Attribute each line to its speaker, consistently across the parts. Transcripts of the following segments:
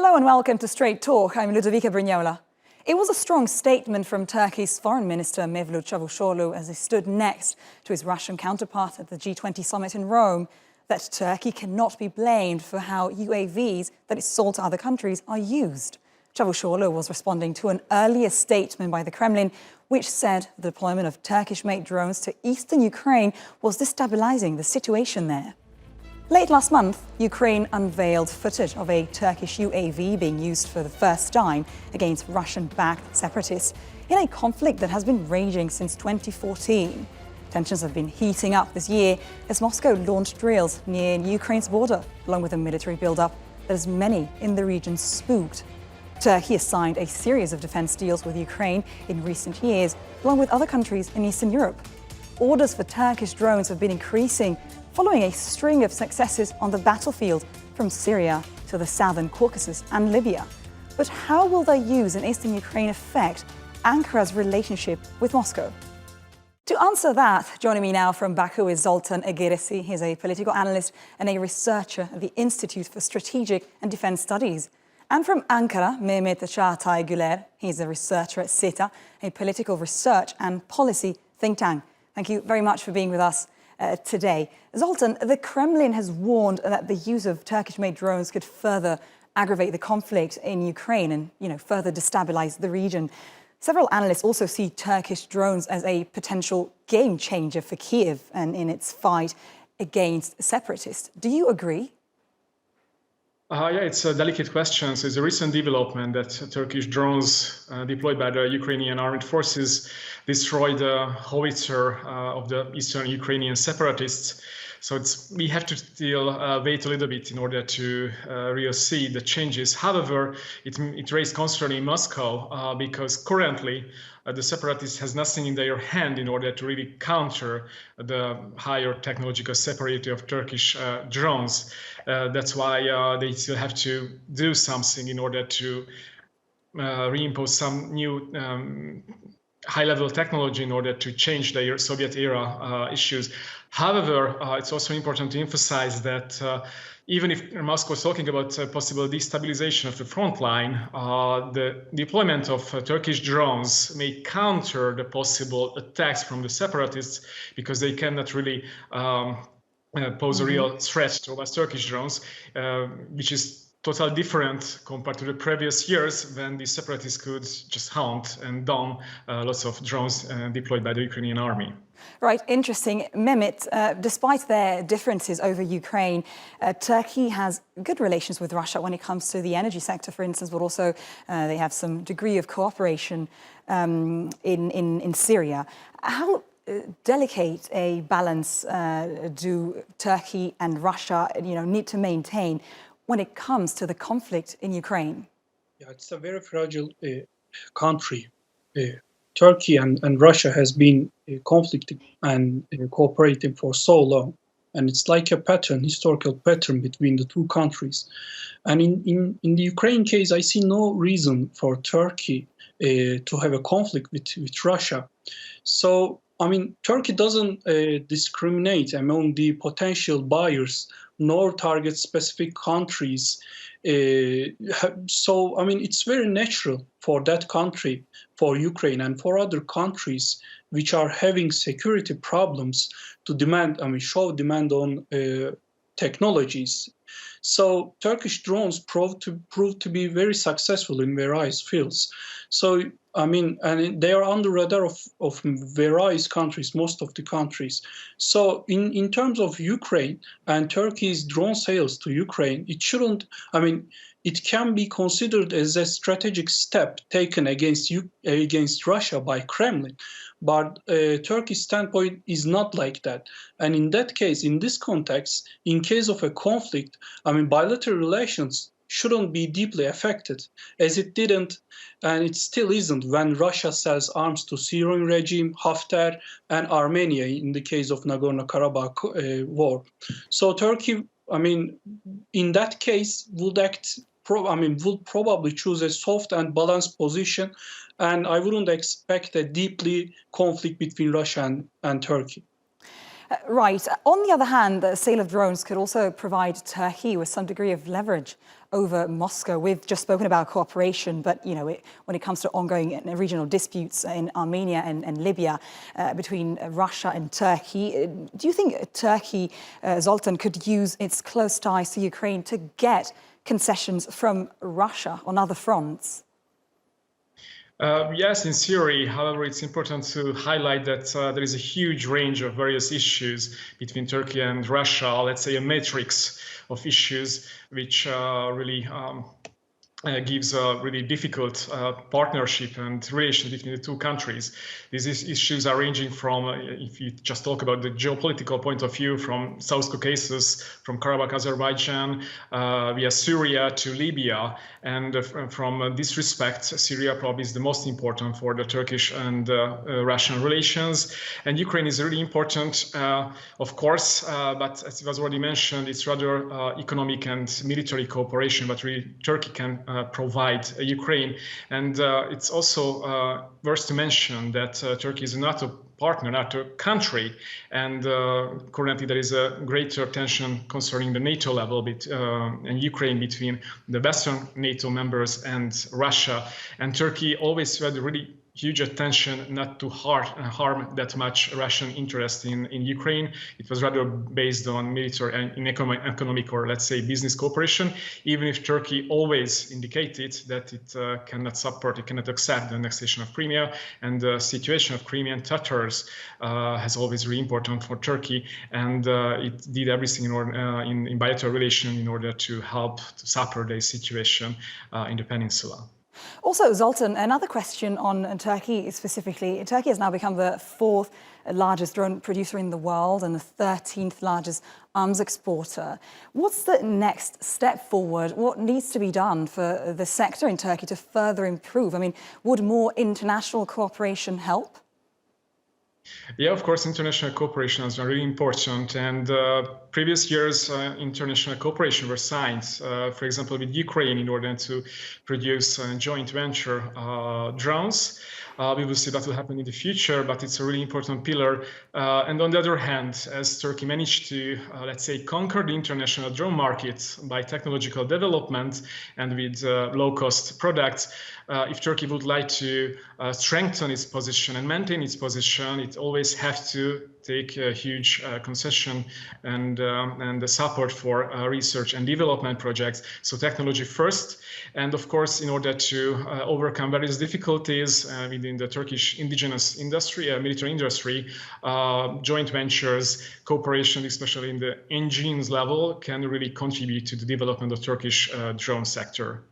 Speaker 1: Hello and welcome to Straight Talk. I'm Ludovica Brignola. It was a strong statement from Turkey's Foreign Minister Mevlut Cavusoglu as he stood next to his Russian counterpart at the G20 summit in Rome that Turkey cannot be blamed for how UAVs that it sold to other countries are used. Cavusoglu was responding to an earlier statement by the Kremlin which said the deployment of Turkish-made drones to eastern Ukraine was destabilising the situation there. Late last month, Ukraine unveiled footage of a Turkish UAV being used for the first time against Russian-backed separatists in a conflict that has been raging since 2014. Tensions have been heating up this year as Moscow launched drills near Ukraine's border, along with a military build-up that has many in the region spooked. Turkey has signed a series of defence deals with Ukraine in recent years, along with other countries in Eastern Europe. Orders for Turkish drones have been increasing following a string of successes on the battlefield from Syria to the southern Caucasus and Libya. But how will their use in eastern Ukraine affect Ankara's relationship with Moscow? To answer that, joining me now from Baku is Zoltan Egeresi. He's a political analyst and a researcher at the Institute for Strategic and Defence Studies. And from Ankara, Mehmet Cagatay Guler. He's a researcher at SETA, a political research and policy think tank. Thank you very much for being with us today. Zoltan, the Kremlin has warned that the use of Turkish-made drones could further aggravate the conflict in Ukraine and, further destabilise the region. Several analysts also see Turkish drones as a potential game changer for Kiev and in its fight against separatists. Do you agree?
Speaker 2: Yeah, it's a delicate question. So it's a recent development that Turkish drones deployed by the Ukrainian armed forces destroyed the howitzer of the eastern Ukrainian separatists. So we have to still wait a little bit in order to really see the changes. However, it raised concern in Moscow because currently the separatists has nothing in their hand in order to really counter the higher technological superiority of Turkish drones. That's why they still have to do something in order to reimpose some new high-level technology in order to change their Soviet-era issues. However, it's also important to emphasize that even if Moscow is talking about possible destabilization of the front line, the deployment of Turkish drones may counter the possible attacks from the separatists because they cannot really pose a real threat towards Turkish drones, which is totally different compared to the previous years when the separatists could just hunt and down lots of drones deployed by the Ukrainian army.
Speaker 1: Right, interesting. Mehmet, despite their differences over Ukraine, Turkey has good relations with Russia when it comes to the energy sector, for instance, but also they have some degree of cooperation in Syria. How delicate a balance do Turkey and Russia need to maintain when it comes to the conflict in Ukraine?
Speaker 3: Yeah, it's a very fragile country. Turkey and Russia has been conflicting and cooperating for so long. And it's like a pattern, historical pattern between the two countries. And in the Ukraine case, I see no reason for Turkey to have a conflict with Russia. So, Turkey doesn't discriminate among the potential buyers nor target specific countries. So, it's very natural for that country, for Ukraine and for other countries which are having security problems to show demand on technologies. So Turkish drones proved to be very successful in various fields. So, and they are under radar of various countries, most of the countries. So in terms of Ukraine and Turkey's drone sales to Ukraine, it can be considered as a strategic step taken against Russia by Kremlin. But Turkey's standpoint is not like that. And in that case, in this context, in case of a conflict, bilateral relations shouldn't be deeply affected, as it didn't and it still isn't when Russia sells arms to Syrian regime, Haftar, and Armenia in the case of Nagorno-Karabakh war. So Turkey, in that case, would probably choose a soft and balanced position, and I wouldn't expect a deeply conflict between Russia and Turkey.
Speaker 1: Right. On the other hand, the sale of drones could also provide Turkey with some degree of leverage over Moscow. We've just spoken about cooperation, but when it comes to ongoing regional disputes in Armenia and Libya between Russia and Turkey, do you think Turkey, Zoltan, could use its close ties to Ukraine to get concessions from Russia on other fronts?
Speaker 2: Yes, in theory. However, it's important to highlight that there is a huge range of various issues between Turkey and Russia, let's say a matrix of issues which really gives a really difficult partnership and relation between the two countries. These issues are ranging from, if you just talk about the geopolitical point of view, from South Caucasus, from Karabakh, Azerbaijan, via Syria to Libya. And from this respect, Syria probably is the most important for the Turkish and Russian relations. And Ukraine is really important, of course, but as it was already mentioned, it's rather economic and military cooperation, but really Turkey can provide Ukraine. And it's also worth to mention that Turkey is a NATO partner, NATO country, and currently there is a greater tension concerning the NATO level and Ukraine between the Western NATO members and Russia. And Turkey always had really huge attention not to harm that much Russian interest in Ukraine. It was rather based on military and economic or let's say business cooperation, even if Turkey always indicated that it cannot support, it cannot accept the annexation of Crimea, and the situation of Crimean Tatars has always really important for Turkey, and it did everything in order in bilateral relation in order to help to support the situation in the peninsula.
Speaker 1: Also, Zoltan, another question on Turkey specifically. Turkey has now become the 4th largest drone producer in the world and the 13th largest arms exporter. What's the next step forward? What needs to be done for the sector in Turkey to further improve? I mean, would more international cooperation help?
Speaker 2: Yeah, of course, international cooperation is really important. And previous years, international cooperation were signed, for example, with Ukraine in order to produce joint venture drones. We will see that will happen in the future, but it's a really important pillar. And on the other hand, as Turkey managed to, let's say, conquer the international drone market by technological development and with low-cost products, if Turkey would like to strengthen its position and maintain its position, it always has to take a huge concession and the support for research and development projects. So technology first, and of course, in order to overcome various difficulties within the Turkish indigenous industry, military industry, joint ventures, cooperation, especially in the engines level, can really contribute to the development of Turkish drone sector.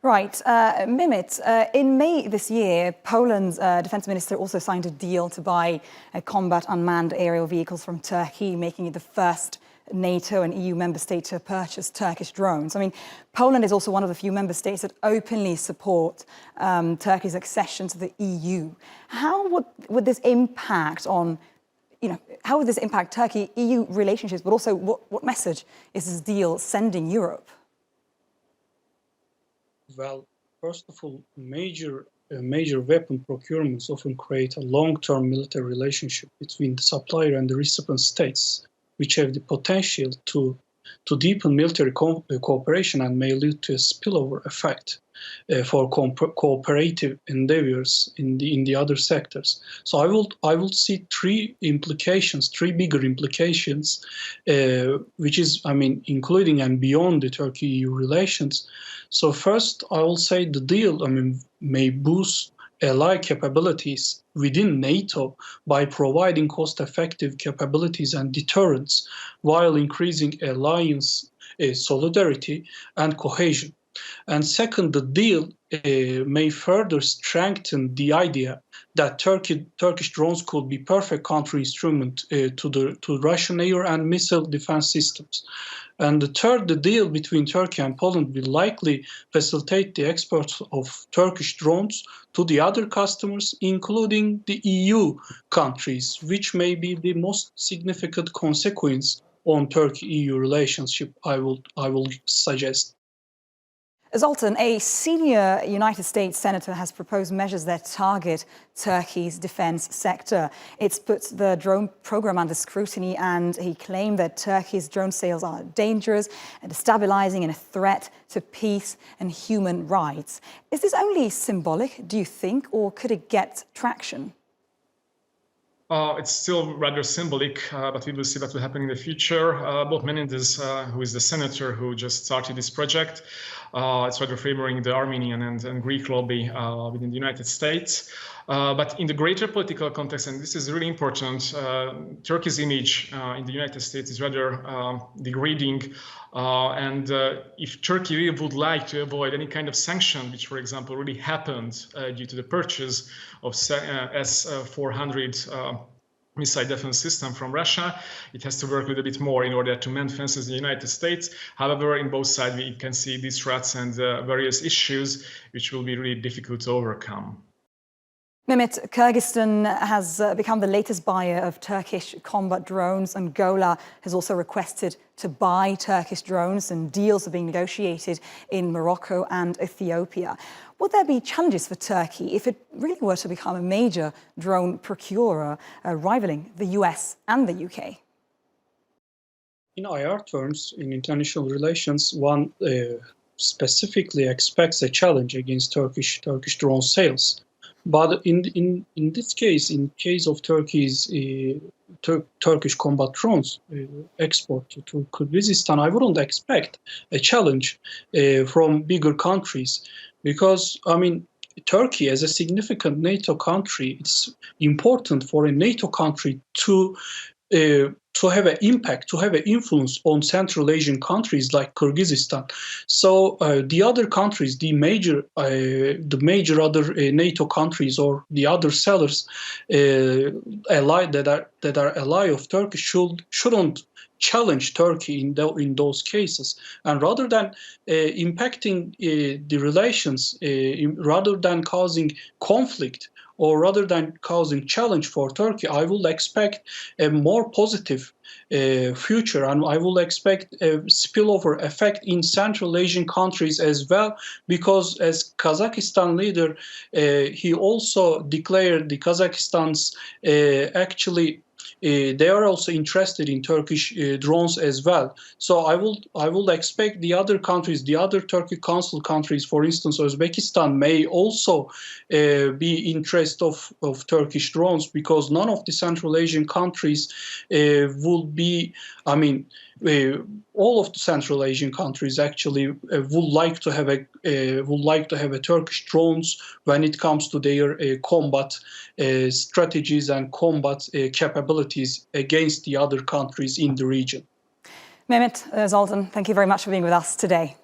Speaker 1: Right. Mehmet, in May this year, Poland's defense minister also signed a deal to buy combat unmanned aerial vehicles from Turkey, making it the first NATO and EU member state to purchase Turkish drones. I mean, Poland is also one of the few member states that openly support Turkey's accession to the EU. How would this impact on, how would this impact Turkey-EU relationships, but also what message is this deal sending Europe?
Speaker 3: Well, first of all, major weapon procurements often create a long-term military relationship between the supplier and the recipient states, which have the potential to deepen military cooperation and may lead to a spillover effect for cooperative endeavors in the other sectors. So I will see three bigger implications, which is, including and beyond the Turkey-EU relations. So first, I will say the deal, may boost ally capabilities within NATO by providing cost-effective capabilities and deterrence while increasing alliance solidarity and cohesion. And second, the deal may further strengthen the idea that Turkish drones could be perfect counter-instrument to Russian air and missile defense systems. And the third, the deal between Turkey and Poland will likely facilitate the export of Turkish drones to the other customers, including the EU countries, which may be the most significant consequence on Turkey-EU relationship, I will suggest.
Speaker 1: Zoltan, a senior United States senator has proposed measures that target Turkey's defense sector. It's put the drone program under scrutiny, and he claimed that Turkey's drone sales are dangerous and destabilising and a threat to peace and human rights. Is this only symbolic, do you think, or could it get traction?
Speaker 2: It's still rather symbolic, but we will see what will happen in the future. Both Menendez, who is the senator who just started this project, it's rather favoring the Armenian and Greek lobby within the United States. But in the greater political context, and this is really important, Turkey's image in the United States is rather degrading. And if Turkey really would like to avoid any kind of sanction, which, for example, really happened due to the purchase of S-400 missile defense system from Russia, it has to work a little bit more in order to mend fences in the United States. However, in both sides, we can see these threats and various issues which will be really difficult to overcome.
Speaker 1: Mehmet, Kyrgyzstan has become the latest buyer of Turkish combat drones, and Guler has also requested to buy Turkish drones, and deals are being negotiated in Morocco and Ethiopia. Would there be challenges for Turkey if it really were to become a major drone procurer, rivaling the US and the UK?
Speaker 3: In IR terms, in international relations, one specifically expects a challenge against Turkish drone sales. But in this case, in case of Turkey's Turkish combat drones export to Kyrgyzstan, I wouldn't expect a challenge from bigger countries, because I mean, Turkey as a significant NATO country, it's important for a NATO country to have an impact, to have an influence on Central Asian countries like Kyrgyzstan. So the other countries, the major other NATO countries or the other sellers that are ally of Turkey shouldn't challenge Turkey in those cases. And rather than impacting the relations, rather than causing conflict, or rather than causing challenge for Turkey, I will expect a more positive future, and I will expect a spillover effect in Central Asian countries as well, because as Kazakhstan leader, he also declared the Kazakhstan's they are also interested in Turkish drones as well. So I will expect the other countries, the other Turkey Council countries, for instance, Uzbekistan, may also be interest of Turkish drones, because none of the Central Asian countries will be, I mean, all of the Central Asian countries actually would like to have a Turkish drones when it comes to their combat strategies and combat capabilities against the other countries in the region.
Speaker 1: Mehmet, Zoltan, thank you very much for being with us today.